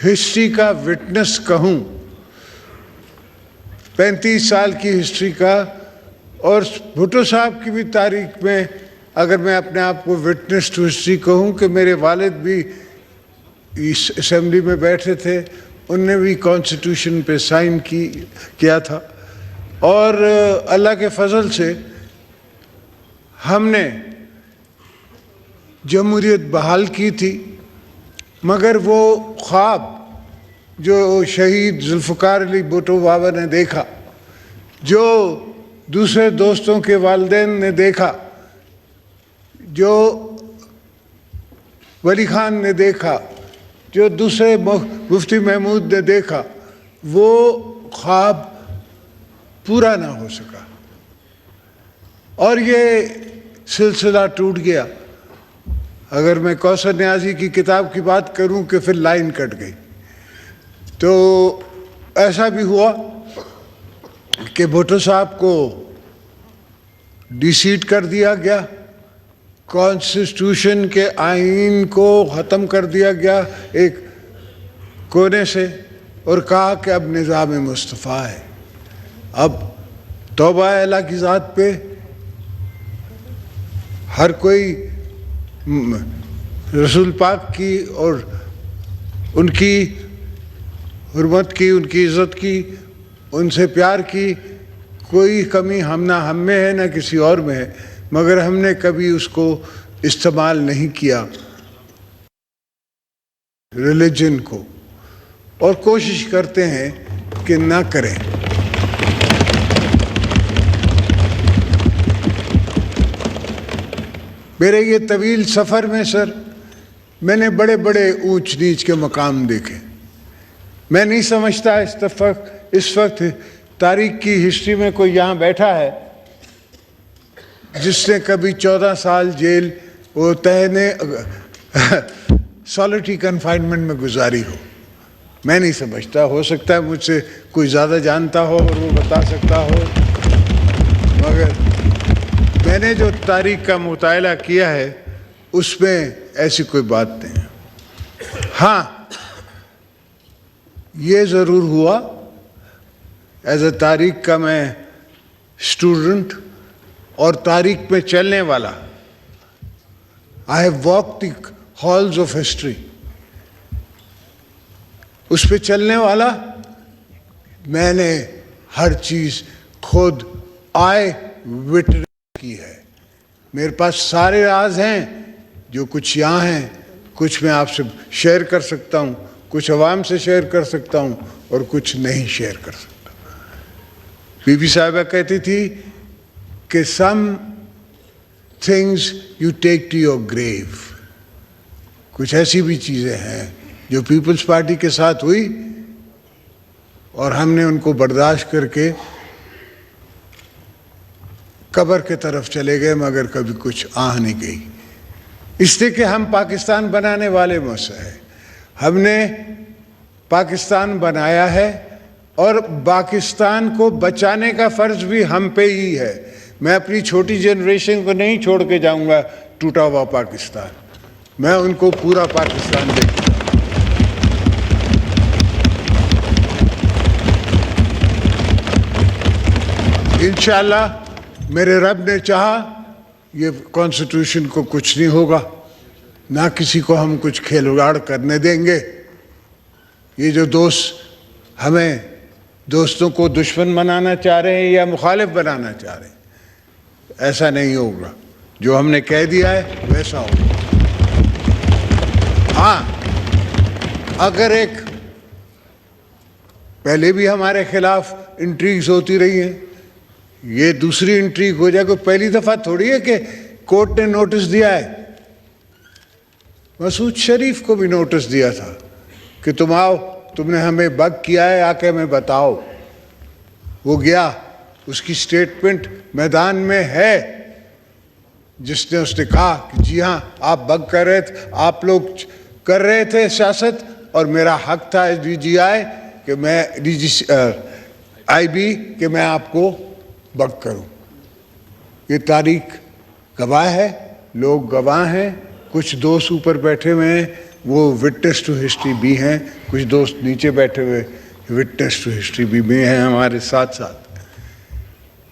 History کا witness کہوں، 35 سال کی ہسٹری کا، اور بھٹو صاحب کی بھی تاریخ میں اگر میں اپنے آپ کو وٹنس ٹو ہسٹری کہوں کہ میرے والد بھی اس اسمبلی میں بیٹھے تھے، ان نے بھی کانسٹیٹیوشن پہ سائن کیا تھا، اور اللہ کے فضل سے ہم نے جمہوریت بحال کی تھی، مگر وہ خواب جو شہید ذوالفقار علی بھٹو بابا نے دیکھا، جو دوسرے دوستوں کے والدین نے دیکھا، جو ولی خان نے دیکھا، جو دوسرے مفتی محمود نے دیکھا، وہ خواب پورا نہ ہو سکا اور یہ سلسلہ ٹوٹ گیا۔ اگر میں کوثر نیازی کی کتاب کی بات کروں کہ پھر لائن کٹ گئی، تو ایسا بھی ہوا کہ بھٹو صاحب کو ڈی سیٹ کر دیا گیا، کانسٹیٹیوشن کے آئین کو ختم کر دیا گیا ایک کونے سے، اور کہا کہ اب نظام مصطفیٰ ہے، اب توبہ اللہ کی ذات پہ ہر کوئی رسول پاک کی اور ان کی حرمت کی، ان کی عزت کی، ان سے پیار کی کوئی کمی نہ ہم میں ہے نہ کسی اور میں ہے، مگر ہم نے کبھی اس کو استعمال نہیں کیا ریلیجن کو، اور کوشش کرتے ہیں کہ نہ کریں۔ میرے یہ طویل سفر میں سر میں نے بڑے بڑے اونچ نیچ کے مقام دیکھے۔ میں نہیں سمجھتا اس وقت تاریخ کی ہسٹری میں کوئی یہاں بیٹھا ہے جس نے کبھی 14 سال جیل وہ تہنے سالٹری کنفائنمنٹ میں گزاری ہو۔ میں نہیں سمجھتا، ہو سکتا ہے مجھ سے کوئی زیادہ جانتا ہو اور وہ بتا سکتا ہو، مگر میں نے جو تاریخ کا مطالعہ کیا ہے اس میں ایسی کوئی بات نہیں ہے۔ ہاں یہ ضرور ہوا، ایز اے تاریخ کا میں اسٹوڈنٹ اور تاریخ میں چلنے والا، I have walk the halls of history, اس پہ چلنے والا میں نے ہر چیز خود آئے وٹنس کی ہے۔ میرے پاس سارے راز ہیں، جو کچھ یہاں ہیں کچھ میں آپ سے شیئر کر سکتا ہوں، کچھ عوام سے شیئر کر سکتا ہوں اور کچھ نہیں شیئر کر سکتا۔ بی بی صاحبہ کہتی تھی کہ some things you take to your grave, کچھ ایسی بھی چیزیں ہیں جو پیپلز پارٹی کے ساتھ ہوئی اور ہم نے ان کو برداشت کر کے قبر کے طرف چلے گئے، مگر کبھی کچھ آہ نہیں گئی، اس لیے کہ ہم پاکستان بنانے والے موثر ہیں۔ ہم نے پاکستان بنایا ہے اور پاکستان کو بچانے کا فرض بھی ہم پہ ہی ہے۔ میں اپنی چھوٹی جنریشن کو نہیں چھوڑ کے جاؤں گا ٹوٹا ہوا پاکستان، میں ان کو پورا پاکستان دے گا۔ انشاءاللہ میرے رب نے چاہا یہ کانسٹیٹیوشن کو کچھ نہیں ہوگا، نہ کسی کو ہم کچھ کھلواڑ کرنے دیں گے۔ یہ جو دوست ہمیں دوستوں کو دشمن بنانا چاہ رہے ہیں یا مخالف بنانا چاہ رہے ہیں، ایسا نہیں ہوگا، جو ہم نے کہہ دیا ہے ویسا ہوگا۔ ہاں اگر ایک پہلے بھی ہمارے خلاف انٹریگز ہوتی رہی ہیں، یہ دوسری انٹریگ ہو جائے، کوئی پہلی دفعہ تھوڑی ہے کہ کورٹ نے نوٹس دیا ہے۔ مسعود شریف کو بھی نوٹس دیا تھا کہ تم آؤ، تم نے ہمیں بگ کیا ہے، آ کے ہمیں بتاؤ۔ وہ گیا، اس کی سٹیٹمنٹ میدان میں ہے، جس نے کہا کہ جی ہاں آپ بگ کر رہے تھے، آپ لوگ کر رہے تھے سیاست، اور میرا حق تھا ڈی جی آئی کہ میں آئی بی کہ میں آپ کو بگ کروں۔ یہ تاریخ گواہ ہے، لوگ گواہ ہیں، کچھ دوست اوپر بیٹھے ہوئے ہیں وہ وٹنس ٹو ہسٹری بھی ہیں. کچھ دوست نیچے بیٹھے ہوئے وٹنس ٹو ہسٹری بھی ہیں ہمارے ساتھ ساتھ.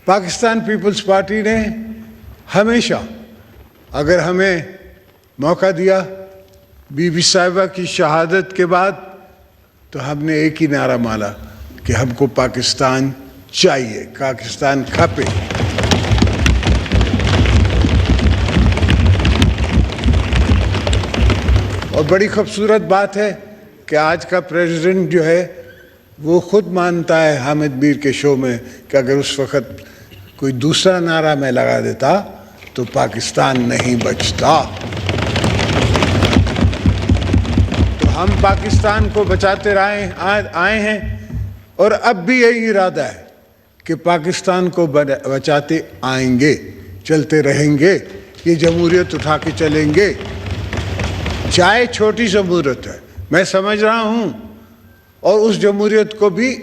پاکستان پیپلز پارٹی نے ہمیشہ اگر ہمیں موقع دیا بی بی صاحبہ کی شہادت کے بعد تو ہم نے ایک ہی نعرہ مارا کہ ہم کو پاکستان چاہیے, پاکستان کھپے. اور بڑی خوبصورت بات ہے کہ آج کا پریزیڈنٹ جو ہے وہ خود مانتا ہے حامد میر کے شو میں کہ اگر اس وقت کوئی دوسرا نعرہ میں لگا دیتا تو پاکستان نہیں بچتا. تو ہم پاکستان کو بچاتے آئے ہیں اور اب بھی یہی ارادہ ہے کہ پاکستان کو بچاتے آئیں گے, چلتے رہیں گے, یہ جمہوریت اٹھا کے چلیں گے. چاہے چھوٹی جمہوریت ہے, میں سمجھ رہا ہوں, اور اس جمہوریت کو بھی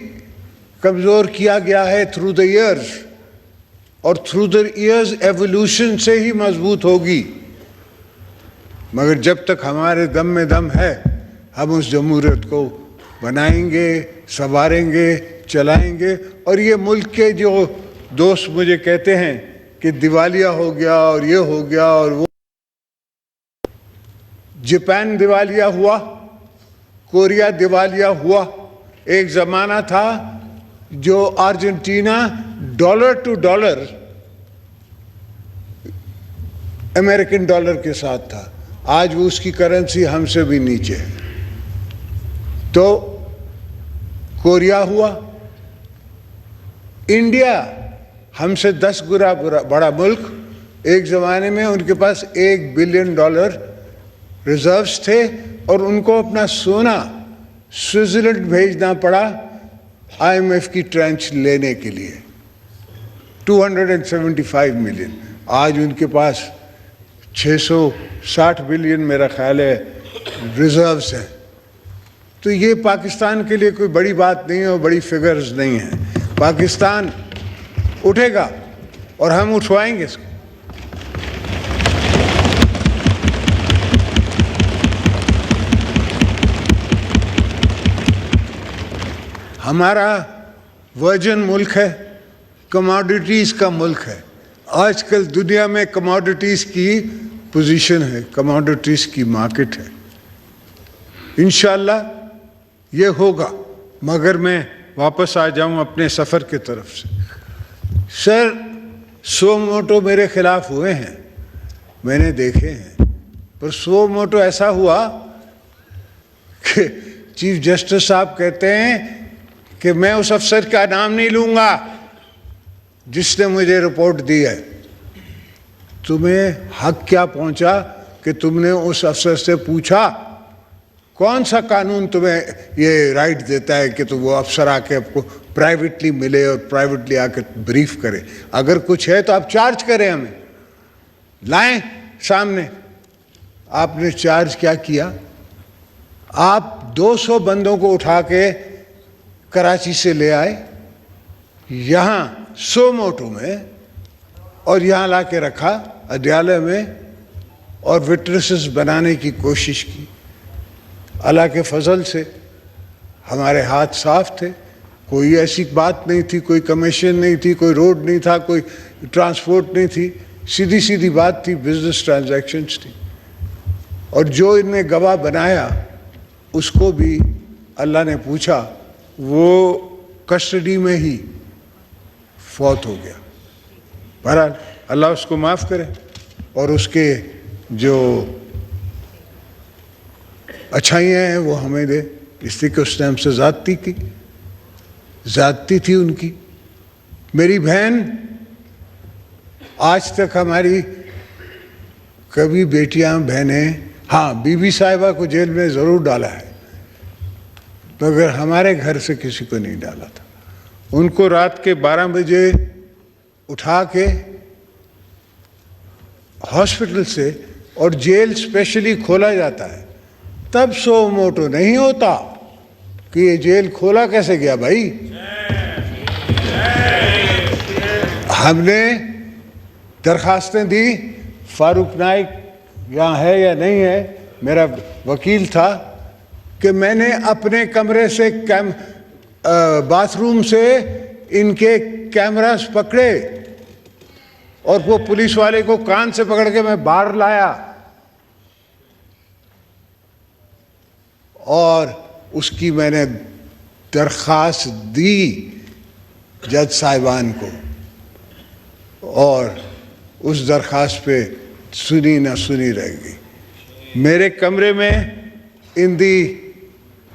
کمزور کیا گیا ہے تھرو دا ایئرز, اور تھرو دا ایئرز ایولیوشن سے ہی مضبوط ہوگی. مگر جب تک ہمارے دم میں دم ہے ہم اس جمہوریت کو بنائیں گے, سنواریں گے, چلائیں گے. اور یہ ملک کے جو دوست مجھے کہتے ہیں کہ دیوالیہ ہو گیا اور یہ ہو گیا اور وہ, جاپان دیوالیہ ہوا, کوریا دیوالیہ ہوا. ایک زمانہ تھا جو Argentina dollar to dollar American dollar کے ساتھ تھا, آج وہ اس کی کرنسی ہم سے بھی نیچے ہے. تو کوریا ہوا. انڈیا ہم سے 10 گنا بڑا ملک, ایک زمانے میں ان کے پاس $1 بلین ریزروز تھے اور ان کو اپنا سونا سوئٹزرلینڈ بھیجنا پڑا IMF کی ٹرانچ لینے کے لیے, 275 ملین. آج ان کے پاس 660 بلین میرا خیال ہے ریزروز ہیں. تو یہ پاکستان کے لیے کوئی بڑی بات نہیں ہے اور بڑی فگرز نہیں ہیں. پاکستان اٹھے گا اور ہم اٹھوائیں گے اس کو. ہمارا ورجن ملک ہے, کموڈیٹیز کا ملک ہے. آج کل دنیا میں کموڈیٹیز کی پوزیشن ہے, کموڈیٹیز کی مارکیٹ ہے. انشاءاللہ یہ ہوگا. مگر میں واپس آ جاؤں اپنے سفر کی طرف سے. سر 100 موٹو میرے خلاف ہوئے ہیں, میں نے دیکھے ہیں, پر 100 موٹو ایسا ہوا کہ چیف جسٹس صاحب کہتے ہیں کہ میں اس افسر کا نام نہیں لوں گا جس نے مجھے رپورٹ دی ہے. تمہیں حق کیا پہنچا کہ تم نے اس افسر سے پوچھا؟ کون سا قانون تمہیں یہ رائٹ دیتا ہے کہ تم وہ افسر آ کے آپ کو پرائیویٹلی ملے اور پرائیویٹلی آ کے بریف کرے؟ اگر کچھ ہے تو آپ چارج کریں, ہمیں لائیں سامنے. آپ نے چارج کیا کیا؟ آپ 200 بندوں کو اٹھا کے کراچی سے لے آئے یہاں 100 موٹو میں, اور یہاں لا کے رکھا اڈیالہ میں, اور وٹنسز بنانے کی کوشش کی. اللہ کے فضل سے ہمارے ہاتھ صاف تھے, کوئی ایسی بات نہیں تھی, کوئی کمیشن نہیں تھی, کوئی روڈ نہیں تھا, کوئی ٹرانسپورٹ نہیں تھی, سیدھی سیدھی بات تھی, بزنس ٹرانزیکشنز تھی. اور جو ان نے گواہ بنایا اس کو بھی اللہ نے پوچھا, وہ کسٹڈی میں ہی فوت ہو گیا. بہرحال اللہ اس کو معاف کرے اور اس کے جو اچھائیاں ہیں وہ ہمیں دے. اس لیے کہ اس نے ہم سے زیادتی تھی ان کی. میری بہن آج تک ہماری کبھی بیٹیاں بہنیں, ہاں بی بی صاحبہ کو جیل میں ضرور ڈالا ہے مگر ہمارے گھر سے کسی کو نہیں ڈالا تھا. ان کو رات کے 12 بجے اٹھا کے ہاسپٹل سے, اور جیل اسپیشلی کھولا جاتا ہے, تب 100 موٹو نہیں ہوتا کہ یہ جیل کھولا کیسے گیا بھائی. ہم نے درخواستیں دی, فاروق نائک یہاں ہے یا نہیں ہے, میرا وکیل تھا کہ میں نے اپنے کمرے سے باتھ روم سے ان کے کیمراز پکڑے اور وہ پولیس والے کو کان سے پکڑ کے میں باہر لایا اور اس کی میں نے درخواست دی جج صاحبان کو، اور اس درخواست پہ سنی نہ سنی رہ گئی۔ میرے کمرے میں ان دی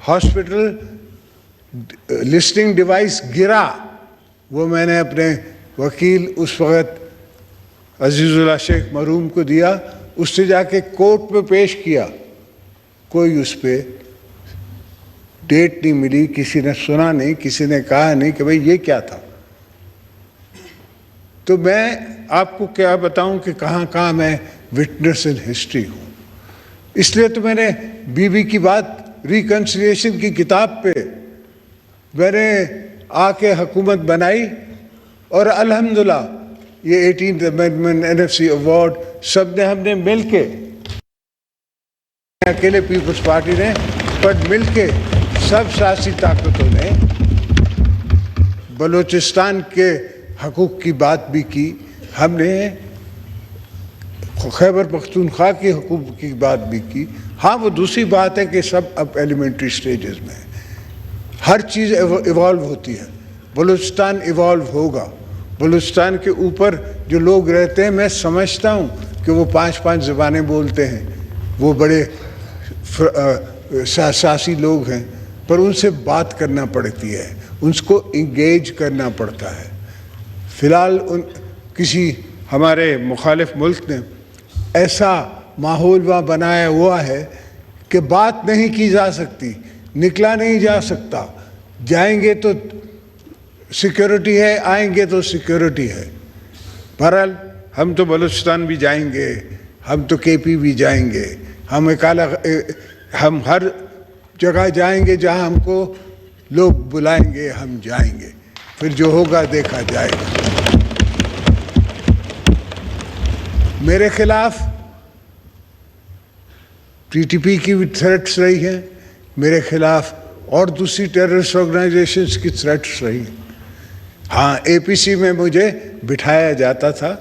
ہاسپٹل لسٹنگ ڈیوائس گرا، وہ میں نے اپنے وکیل اس وقت عزیز اللہ شیخ مرحوم کو دیا، اس سے جا کے کورٹ میں پیش کیا، کوئی اس پہ ڈیٹ نہیں ملی، کسی نے سنا نہیں، کسی نے کہا نہیں کہ بھئی یہ کیا تھا۔ تو میں آپ کو کیا بتاؤں کہ کہاں کہاں میں وٹنس ان ہسٹری ہوں۔ اس لیے تو میں نے بی بی کی بات ریکنسیلیشن کی کتاب پہ میں نے آ کے حکومت بنائی، اور الحمدللہ یہ 18th امینڈمنٹ NFC ایوارڈ سب نے ہم نے مل کے، اکیلے پیپلز پارٹی نے، پر مل کے سب سیاسی طاقتوں نے بلوچستان کے حقوق کی بات بھی کی، ہم نے خیبر پختونخوا کے حقوق کی بات بھی کی۔ ہاں وہ دوسری بات ہے کہ سب اب ایلیمنٹری سٹیجز میں ہیں، ہر چیز ایوالو ہوتی ہے، بلوچستان ایوالو ہوگا۔ بلوچستان کے اوپر جو لوگ رہتے ہیں، میں سمجھتا ہوں کہ وہ 5 زبانیں بولتے ہیں، وہ بڑے سیاسی لوگ ہیں، پر ان سے بات کرنا پڑتی ہے، ان کو انگیج کرنا پڑتا ہے۔ فی الحال کسی ہمارے مخالف ملک نے ایسا ماحول وہاں بنایا ہوا ہے کہ بات نہیں کی جا سکتی، نکلا نہیں جا سکتا، جائیں گے تو سیکیورٹی ہے، آئیں گے تو سیکیورٹی ہے۔ بہرحال ہم تو بلوچستان بھی جائیں گے، ہم تو KP بھی جائیں گے، ہم ہر جگہ جائیں گے جہاں ہم کو لوگ بلائیں گے، ہم جائیں گے، پھر جو ہوگا دیکھا جائے گا۔ میرے خلاف TTP کی بھی تھریٹس رہی ہیں، میرے خلاف اور دوسری ٹیررسٹ آرگنائزیشنز کی تھریٹس رہی ہیں۔ ہاں APC میں مجھے بٹھایا جاتا تھا،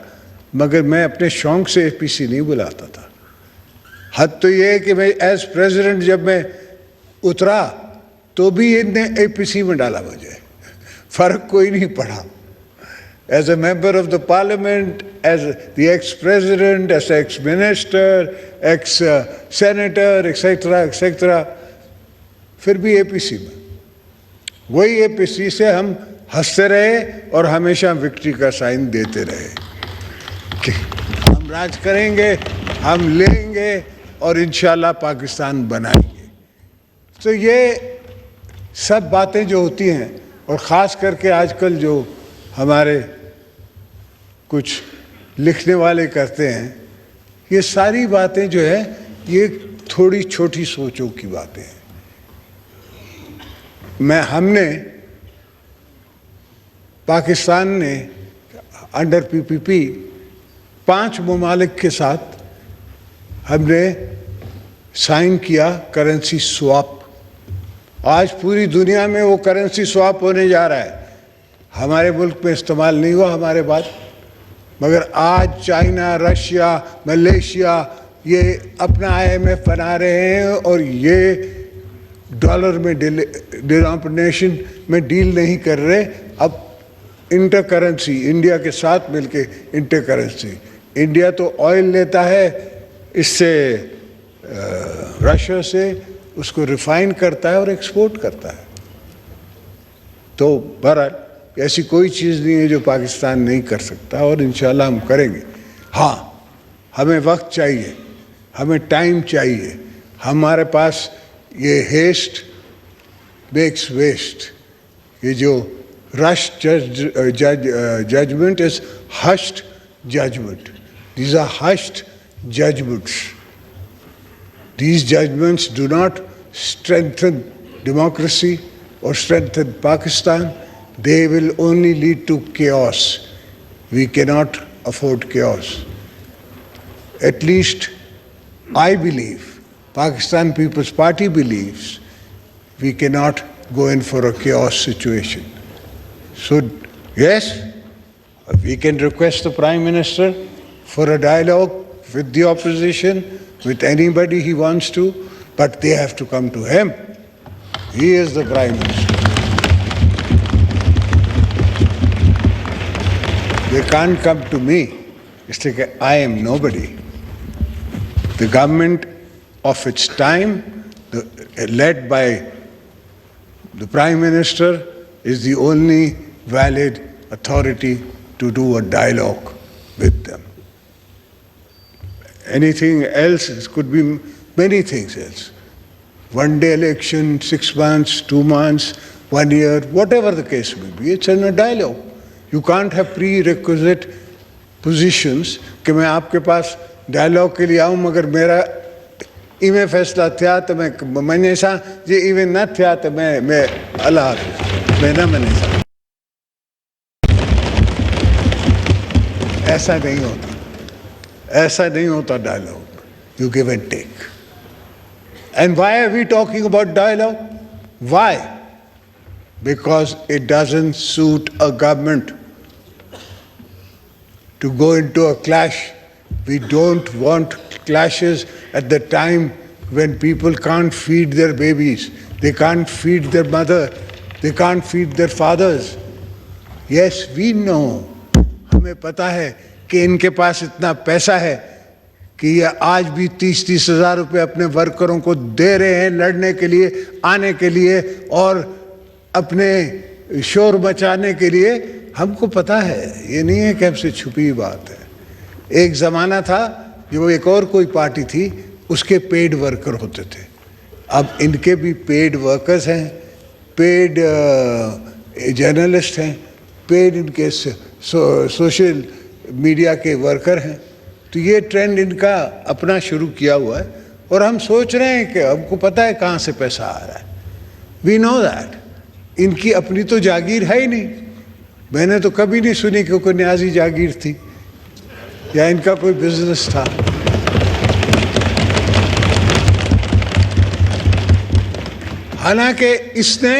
مگر میں اپنے شوق سے APC نہیں بلاتا تھا۔ حد تو یہ ہے کہ میں ایز پریزیڈنٹ جب میں اترا تو بھی ان نے APC میں ڈالا، مجھے فرق کوئی نہیں پڑا۔ As a member of the parliament, as the x president, as x minister, x senator etcetera etcetera, پھر بھی APC میں، وہی APC سے ہم ہنستے رہے اور ہمیشہ وکٹری کا سائن دیتے رہے کہ ہم راج کریں گے، ہم لیں گے اور انشاءاللہ پاکستان بنائیں گے۔ تو یہ سب باتیں جو ہوتی ہیں، اور خاص کر کے آج کل جو ہمارے کچھ لکھنے والے کرتے ہیں، یہ ساری باتیں جو ہے یہ تھوڑی چھوٹی سوچوں کی باتیں ہیں۔ ہم نے پاکستان نے انڈر PPP 5 ممالک کے ساتھ ہم نے سائن کیا کرنسی سواپ۔ آج پوری دنیا میں وہ کرنسی سواپ ہونے جا رہا ہے، ہمارے ملک میں استعمال نہیں ہوا ہمارے بعد، مگر آج چائنا، رشیا، ملیشیا یہ اپنا IMF بنا رہے ہیں، اور یہ ڈالر میں ڈینومینیشن میں ڈیل نہیں کر رہے، اب انٹر کرنسی، انڈیا کے ساتھ مل کے انٹر کرنسی۔ انڈیا تو آئل لیتا ہے اس سے، رشیا سے، اس کو ریفائن کرتا ہے اور ایکسپورٹ کرتا ہے۔ تو بہرحال ایسی کوئی چیز نہیں ہے جو پاکستان نہیں کر سکتا، اور انشاءاللہ ہم کریں گے۔ ہاں ہمیں وقت چاہیے، ہمیں ٹائم چاہیے، ہمارے پاس یہ ہیسٹ میکس ویسٹ، یہ جو رش judgment is hushed judgment. These are hushed judgments. These judgments do not strengthen democracy or strengthen Pakistan. They will only lead to chaos. We cannot afford chaos. At least I believe Pakistan People's Party believes we cannot go in for a chaos situation. So, yes, we can request the Prime Minister for a dialogue with the opposition, with anybody he wants to, but they have to come to him. He is the Prime Minister. They can't come to me. It's like I am nobody. The government of its time, led by the Prime Minister, is the only valid authority to do a dialogue with them. Anything else, it could be many things else. One day election, 6 months, 2 months, 1 year, whatever the case may be, it's in a dialogue. You can't have prerequisite positions کہ میں آپ کے پاس dialogue کے لیے آؤں مگر میرا ایویں فیصلہ تھیا تو میں نے سا جی ایویں نہ تھیا تو میں اللہ حافظ میں نہ میں سا ایسا نہیں ہوتا ایسا نہیں ہوتا dialogue you give and take and why are we talking about dialogue why because it doesn't suit a government to go into a clash. We don't want clashes at the time when people can't feed their babies, they can't feed their mother, they can't feed their fathers. Yes, we know, ہمیں پتا ہے کہ ان کے پاس اتنا پیسہ ہے کہ یہ آج بھی 30-30 ہزار روپے اپنے ورکروں کو دے رہے ہیں لڑنے کے لیے آنے کے لیے اور اپنے شور مچانے کے لیے. ہم کو پتہ ہے یہ نہیں ہے کہ ہم سے چھپی بات ہے. ایک زمانہ تھا جو ایک اور کوئی پارٹی تھی اس کے پیڈ ورکر ہوتے تھے. اب ان کے بھی پیڈ ورکرز ہیں, پیڈ جرنلسٹ ہیں, پیڈ ان کے سوشل میڈیا کے ورکر ہیں. تو یہ ٹرینڈ ان کا اپنا شروع کیا ہوا ہے اور ہم سوچ رہے ہیں کہ ہم کو پتہ ہے کہاں سے پیسہ آ رہا ہے. وی نو دیٹ. ان کی اپنی تو جاگیر ہے ہی نہیں. میں نے تو کبھی نہیں سنی کہ کوئی نیازی جاگیر تھی یا ان کا کوئی بزنس تھا. حالانکہ اس نے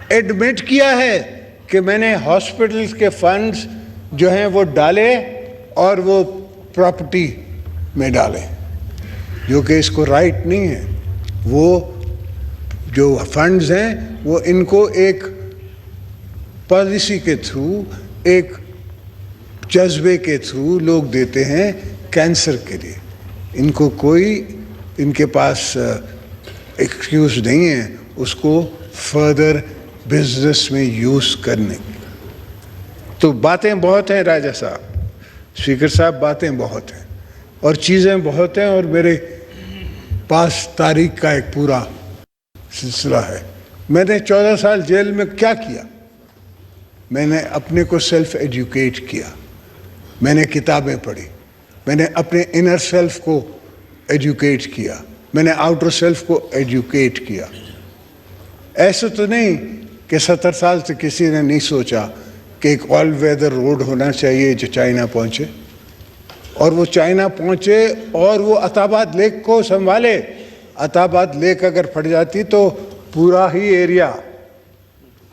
ایڈمٹ کیا ہے کہ میں نے ہاسپٹلز کے فنڈز جو ہیں وہ ڈالے اور وہ پراپرٹی میں ڈالے, جو کہ اس کو رائٹ نہیں ہے. وہ جو فنڈز ہیں وہ ان کو ایک پالیسی کے تھرو, ایک جذبے کے تھرو لوگ دیتے ہیں کینسر کے لیے. ان کو کوئی ان کے پاس ایکسکیوز نہیں ہے اس کو فردر بزنس میں یوز کرنے کی. تو باتیں بہت ہیں راجہ صاحب, اسپیکر صاحب, باتیں بہت ہیں اور چیزیں بہت ہیں اور میرے پاس تاریخ کا ایک پورا سلسلہ ہے. میں نے 14 سال جیل میں کیا کیا؟ میں نے اپنے کو سیلف ایجوکیٹ کیا, میں نے کتابیں پڑھی, میں نے اپنے انر سیلف کو ایجوکیٹ کیا, میں نے آؤٹر سیلف کو ایجوکیٹ کیا. ایسا تو نہیں کہ 70 سال سے کسی نے نہیں سوچا کہ ایک آل ویدر روڈ ہونا چاہیے جو چائنا پہنچے, اور وہ چائنا پہنچے اور وہ عطا آباد لیک کو سنبھالے. عطا آباد لیک اگر پھٹ جاتی تو پورا ہی ایریا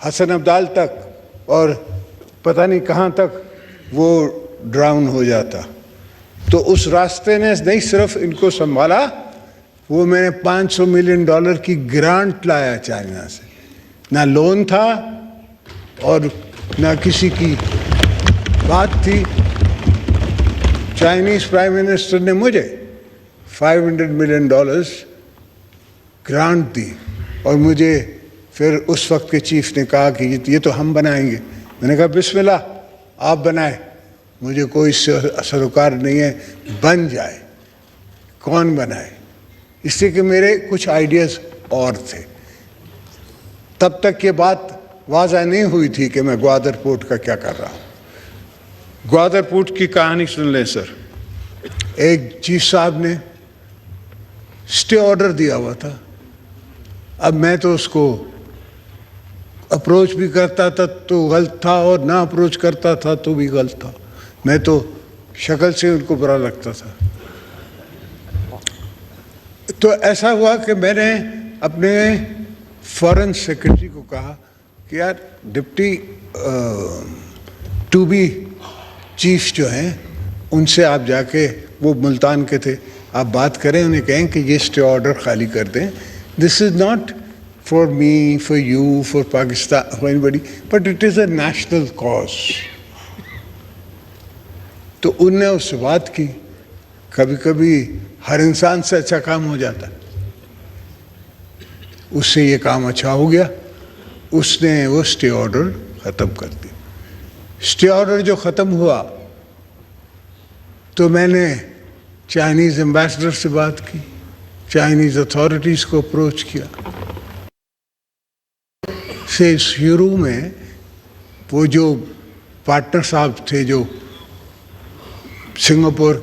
حسن عبدال تک اور پتہ نہیں کہاں تک وہ ڈراؤن ہو جاتا. تو اس راستے نے نہیں صرف ان کو سنبھالا, وہ میں نے $500 ملین کی گرانٹ لایا چائنا سے. نہ لون تھا اور نہ کسی کی بات تھی. چائنیز پرائم منسٹر نے مجھے $500 ملین گرانٹ دی اور مجھے پھر اس وقت کے چیف نے کہا کہ یہ تو ہم بنائیں گے. میں نے کہا بسم اللہ, آپ بنائیں, مجھے کوئی سروکار نہیں ہے, بن جائے. کون بنائے؟ اس لیے کہ میرے کچھ آئیڈیاز اور تھے. تب تک یہ بات واضح نہیں ہوئی تھی کہ میں گوادر پورٹ کا کیا کر رہا ہوں. گوادر پورٹ کی کہانی سن لیں سر. ایک چیف صاحب نے اسٹے آرڈر دیا ہوا تھا. اب میں تو اس کو اپروچ بھی کرتا تھا تو غلط تھا اور نہ اپروچ کرتا تھا تو بھی غلط تھا. میں تو شکل سے ان کو برا لگتا تھا. تو ایسا ہوا کہ میں نے اپنے فارن سیکرٹری کو کہا کہ یار ڈپٹی ٹو بی چیف جو ہیں ان سے آپ جا کے, وہ ملتان کے تھے, آپ بات کریں, انہیں کہیں کہ یہ اسٹے آرڈر خالی کر دیں. This is not for me, for you, for Pakistan, for anybody, but it is a national cause. تو ان نے اس سے بات کی. کبھی کبھی ہر انسان سے اچھا کام ہو جاتا, اس سے یہ کام اچھا ہو گیا. اس نے وہ اسٹے آرڈر ختم کر دی. اسٹے آرڈر جو ختم ہوا تو میں نے چائنیز ایمبیسڈر سے بات کی, چائنیز اتھارٹیز کو اپروچ کیا. سے شروع میں وہ جو پارٹنر صاحب تھے جو سنگاپور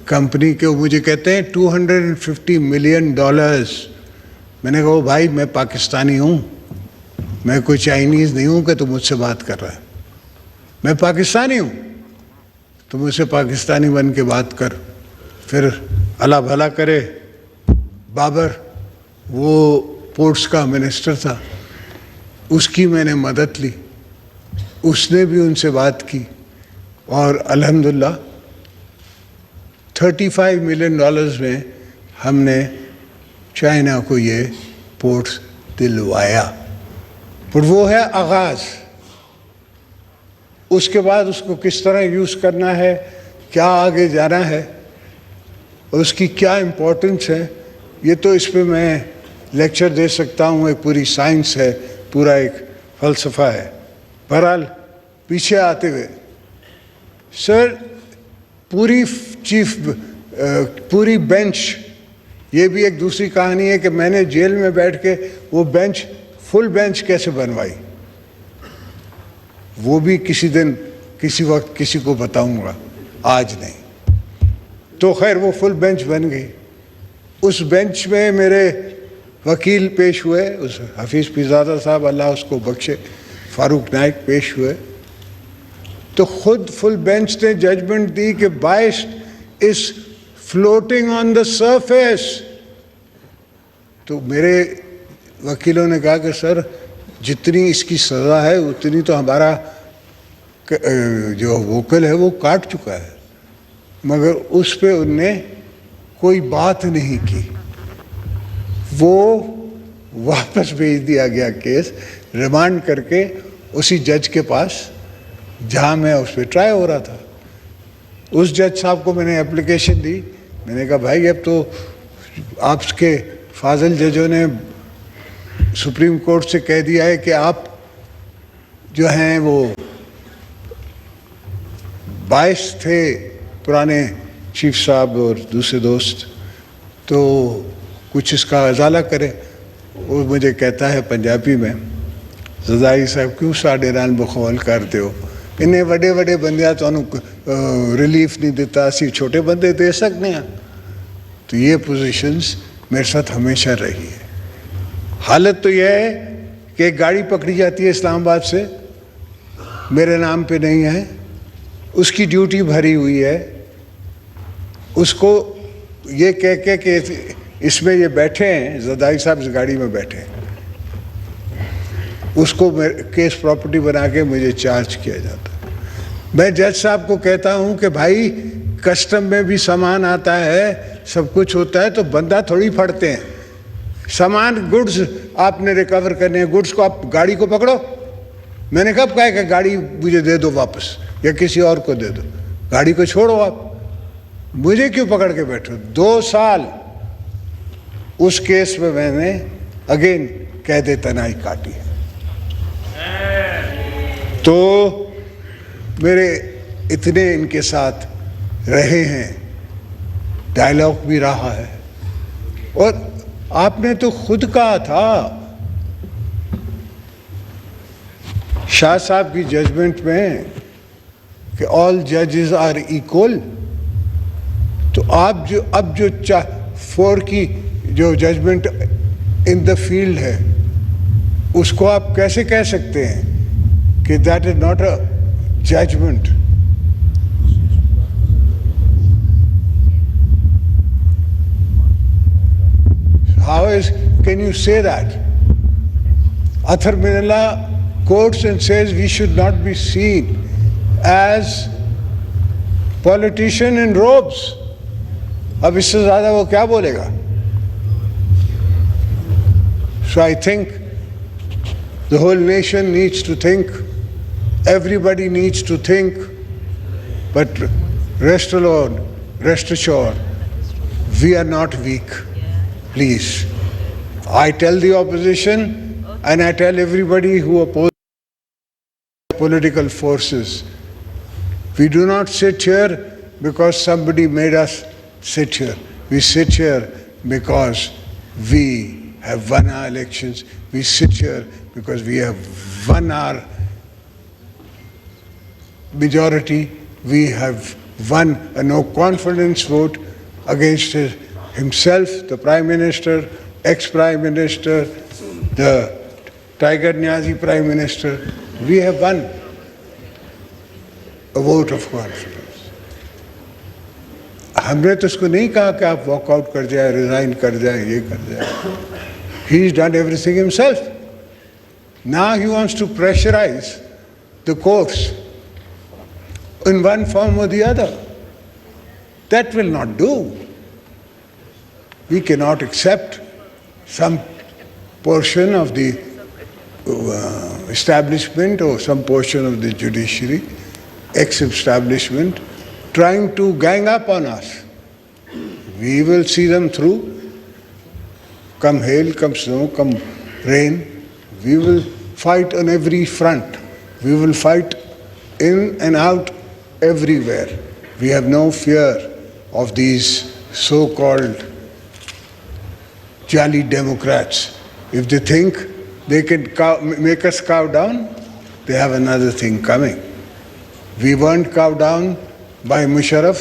کمپنی کے, وہ مجھے کہتے ہیں $250 ملین. میں نے کہا بھائی میں پاکستانی ہوں, میں کوئی چائنیز نہیں ہوں کہ تو مجھ سے بات کر رہا ہے. میں پاکستانی ہوں تو مجھ سے پاکستانی بن کے بات کر. پھر اللہ بھلا کرے بابر, وہ پورٹس کا منسٹر تھا, اس کی میں نے مدد لی. اس نے بھی ان سے بات کی اور الحمدللہ $35 ملین میں ہم نے چائنا کو یہ پورٹس دلوایا. پر وہ ہے آغاز. اس کے بعد اس کو کس طرح یوز کرنا ہے, کیا آگے جانا ہے, اور اس کی کیا امپورٹنس ہے, یہ تو اس پہ میں لیکچر دے سکتا ہوں. ایک پوری سائنس ہے, پورا ایک فلسفہ ہے. بہرحال پیچھے آتے ہوئے سر, پوری بینچ, یہ بھی ایک دوسری کہانی ہے کہ میں نے جیل میں بیٹھ کے وہ بینچ, فل بینچ کیسے بنوائی, وہ بھی کسی دن کسی وقت کسی کو بتاؤں گا, آج نہیں. تو خیر وہ فل بینچ بن گئی. اس بینچ میں میرے وکیل پیش ہوئے, اس حفیظ پیرزادہ صاحب, اللہ اس کو بخشے, فاروق نائک پیش ہوئے. تو خود فل بینچ نے ججمنٹ دی کہ باعث از فلوٹنگ آن دا سرفیس. تو میرے وکیلوں نے کہا کہ سر جتنی اس کی سزا ہے اتنی تو ہمارا جو وکیل ہے وہ کاٹ چکا ہے. مگر اس پہ ان نے کوئی بات نہیں کی. وہ واپس بھیج دیا گیا کیس, ریمانڈ کر کے اسی جج کے پاس جہاں میں اس پہ ٹرائی ہو رہا تھا. اس جج صاحب کو میں نے اپلیکیشن دی. میں نے کہا بھائی اب تو آپ کے فاضل ججوں نے سپریم کورٹ سے کہہ دیا ہے کہ آپ جو ہیں وہ باعث تھے, پرانے چیف صاحب اور دوسرے دوست, تو کچھ اس کا ازالہ کرے. وہ مجھے کہتا ہے پنجابی میں, زرداری صاحب کیوں ساڈے نال بخول کرتے ہو, انہیں وڈے وڈے بندیاں تو ریلیف نہیں دیتا, اسی چھوٹے بندے دے سکتے ہیں. تو یہ پوزیشنز میرے ساتھ ہمیشہ رہی ہے. حالت تو یہ ہے کہ ایک گاڑی پکڑی جاتی ہے اسلام آباد سے, میرے نام پہ نہیں ہے, اس کی ڈیوٹی بھری ہوئی ہے, اس کو یہ کہہ کے کہ اس میں یہ بیٹھے ہیں, زرداری صاحب اس گاڑی میں بیٹھے ہیں, اس کو کیس پراپرٹی بنا کے مجھے چارج کیا جاتا ہے. میں جج صاحب کو کہتا ہوں کہ بھائی کسٹم میں بھی سامان آتا ہے, سب کچھ ہوتا ہے, تو بندہ تھوڑی پھڑتے ہیں. سامان گڈز آپ نے ریکور کرنے ہیں, گڈز کو آپ گاڑی کو پکڑو. میں نے کب کہا کہ گاڑی مجھے دے دو واپس یا کسی اور کو دے دو, گاڑی کو چھوڑو, آپ مجھے کیوں پکڑ کے بیٹھو. 2 سال اس کیس میں نے اگین قید تنہائی کاٹی. تو میرے اتنے ان کے ساتھ رہے ہیں, ڈائلاگ بھی رہا ہے. اور آپ نے تو خود کہا تھا شاہ صاحب کی ججمنٹ میں کہ آل ججز آر ایکول. تو آپ جو اب جو 4 کی جو ججمنٹ ان دا فیلڈ ہے, اس کو آپ کیسے کہہ سکتے ہیں کہ that is not a judgment. Can you say that? Athar Minallah quotes and says we should not be seen as politician in robes. اب اس سے زیادہ وہ کیا بولے گا؟ So I think the whole nation needs to think, everybody needs to think, but rest assured, we are not weak. Please. I tell the opposition and I tell everybody who opposes political forces, we do not sit here because somebody made us sit here. We sit here because we have won our elections. We sit here because we have won our majority. We have won a no confidence vote against himself, the Prime Minister, ex-Prime Minister, the Tiger Niazi Prime Minister. We have won a vote of confidence. ہم نے تو اس کو نہیں کہا کہ آپ walk out کر جائیں, ریزائن کر جائیں, یہ کر جائیں. He has done everything himself. Now he wants to pressurize the courts in one form or the other. That will not do. We cannot accept some portion of the establishment or some portion of the judiciary, ex-establishment, trying to gang up on us. We will see them through. Come hail, come snow, come rain. We will fight on every front. We will fight in and out everywhere. We have no fear of these so-called jolly Democrats. If they think they can make us cow down, they have another thing coming. We weren't cowed down by Musharraf,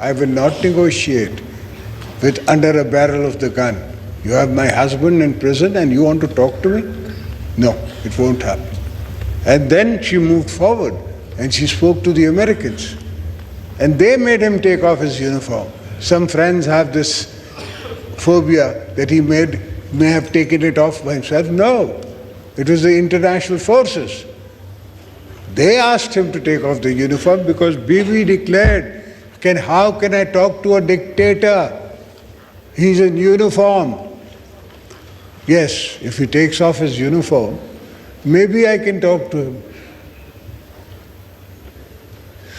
I will not negotiate with under a barrel of the gun. You have my husband in prison and you want to talk to me? No, it won't happen. And then she moved forward and she spoke to the Americans. And they made him take off his uniform. Some friends have this phobia that he may have taken it off by himself. No, it was the international forces. They asked him to take off the uniform because Bibi declared, how can I talk to a dictator? He's in uniform. Yes, if he takes off his uniform, maybe I can talk to him.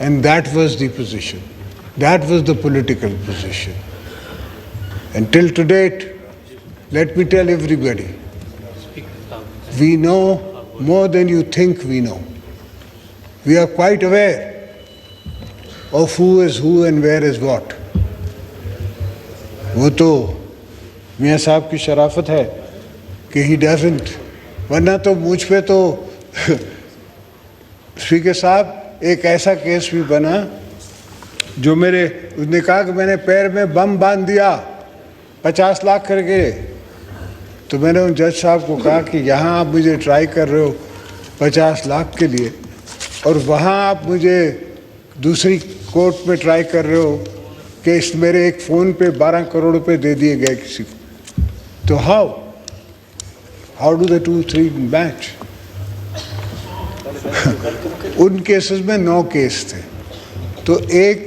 And that was the position. That was the political position. And till to date, let me tell everybody, we know more than you think we know. We are quite aware of who is who and where is what. وہ تو میاں صاحب کی شرافت ہے کہ he doesn't, ورنہ تو مجھ پہ تو اسپیکر صاحب ایک ایسا کیس بھی بنا جو اس نے کہا کہ میں نے پیر میں بم باندھ دیا 50 لاکھ کر کے. تو میں نے ان جج صاحب کو کہا کہ یہاں آپ مجھے ٹرائی کر رہے ہو 50 لاکھ کے لیے اور وہاں آپ مجھے دوسری کورٹ میں ٹرائی کر رہے ہو کہ میرے ایک فون پہ 12 کروڑ روپے دے دیے گئے کسی کو. تو how do the 2-3 match? In cases میں 9 کیس تھے. تو ایک